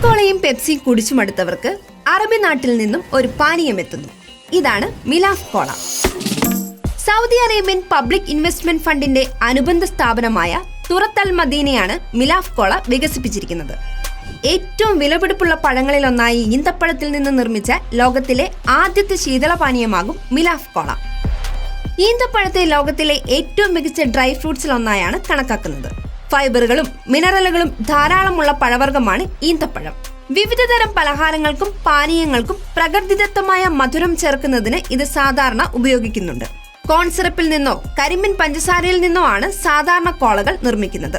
കൊക്കോളയും പെപ്സിയും കുടിച്ചുമടുത്തവർക്ക് അറബി നാട്ടിൽ നിന്നും ഒരു പാനീയം എത്തുന്നു. ഇതാണ് മിലാഫ് കോള. സൗദി അറേബ്യൻ പബ്ലിക് ഇൻവെസ്റ്റ്മെന്റ് ഫണ്ടിന്റെ അനുബന്ധ സ്ഥാപനമായ തുറത്ത് അൽ മദീനയാണ് മിലാഫ് കോള വികസിപ്പിച്ചിരിക്കുന്നത്. ഏറ്റവും വിലപിടിപ്പുള്ള പഴങ്ങളിലൊന്നായി ഈന്തപ്പഴത്തിൽ നിന്ന് നിർമ്മിച്ച ലോകത്തിലെ ആദ്യത്തെ ശീതളപാനീയമാകും മിലാഫ് കോള. ഈന്തപ്പഴത്തെ ലോകത്തിലെ ഏറ്റവും മികച്ച ഡ്രൈ ഫ്രൂട്ട്സിലൊന്നായാണ് കണക്കാക്കുന്നത്. ഫൈബറുകളും മിനറലുകളും ധാരാളമുള്ള പഴവർഗ്ഗമാണ് ഈന്തപ്പഴം. വിവിധതരം പലഹാരങ്ങൾക്കും പാനീയങ്ങൾക്കും പ്രകൃതിദത്തമായ മധുരം ചേർക്കുന്നതിന് ഇത് സാധാരണ ഉപയോഗിക്കുന്നുണ്ട്. കോൺ സിറപ്പിൽ നിന്നോ കരിമ്പിൻ പഞ്ചസാരയിൽ നിന്നോ ആണ് സാധാരണ കോളകൾ നിർമ്മിക്കുന്നത്.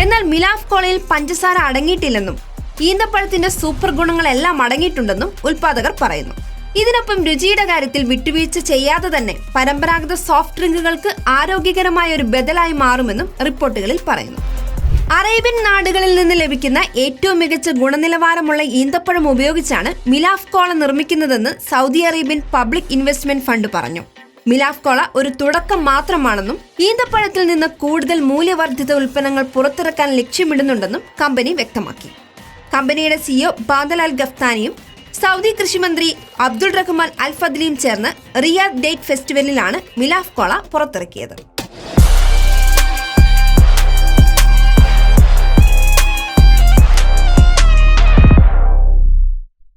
എന്നാൽ മിലാഫ് കോളയിൽ പഞ്ചസാര അടങ്ങിയിട്ടില്ലെന്നും ഈന്തപ്പഴത്തിന്റെ സൂപ്പർ ഗുണങ്ങളെല്ലാം അടങ്ങിയിട്ടുണ്ടെന്നും ഉൽപാദകർ പറയുന്നു. ഇതിനൊപ്പം രുചിയുടെ കാര്യത്തിൽ വിട്ടുവീഴ്ച ചെയ്യാതെ തന്നെ പരമ്പരാഗത സോഫ്റ്റ് ഡ്രിങ്കുകൾക്ക് ആരോഗ്യകരമായ ഒരു ബദലായി മാറുമെന്നും റിപ്പോർട്ടുകളിൽ പറയുന്നു. അറേബ്യൻ നാടുകളിൽ നിന്ന് ലഭിക്കുന്ന ഏറ്റവും മികച്ച ഗുണനിലവാരമുള്ള ഈന്തപ്പഴം ഉപയോഗിച്ചാണ് മിലാഫ് കോള നിർമ്മിക്കുന്നതെന്ന് Saudi Arabian public investment fund പറഞ്ഞു. മിലാഫ് കോള ഒരു തുടക്കം മാത്രമാണെന്നും ഈന്തപ്പഴത്തിൽ നിന്ന് കൂടുതൽ മൂല്യവർദ്ധിത ഉൽപ്പന്നങ്ങൾ പുറത്തിറക്കാൻ ലക്ഷ്യമിടുന്നുണ്ടെന്നും കമ്പനി വ്യക്തമാക്കി. കമ്പനിയുടെ സിഇഒ ബാദൽ അൽ ഗഫ്താനിയും സൗദി കൃഷിമന്ത്രി അബ്ദുൾ റഹ്മാൻ അൽ ഫദ്ലിയും ചേർന്ന് റിയാദ് ഡേറ്റ് ഫെസ്റ്റിവലിലാണ് മിലാഫ് കോള പുറത്തിറക്കിയത്.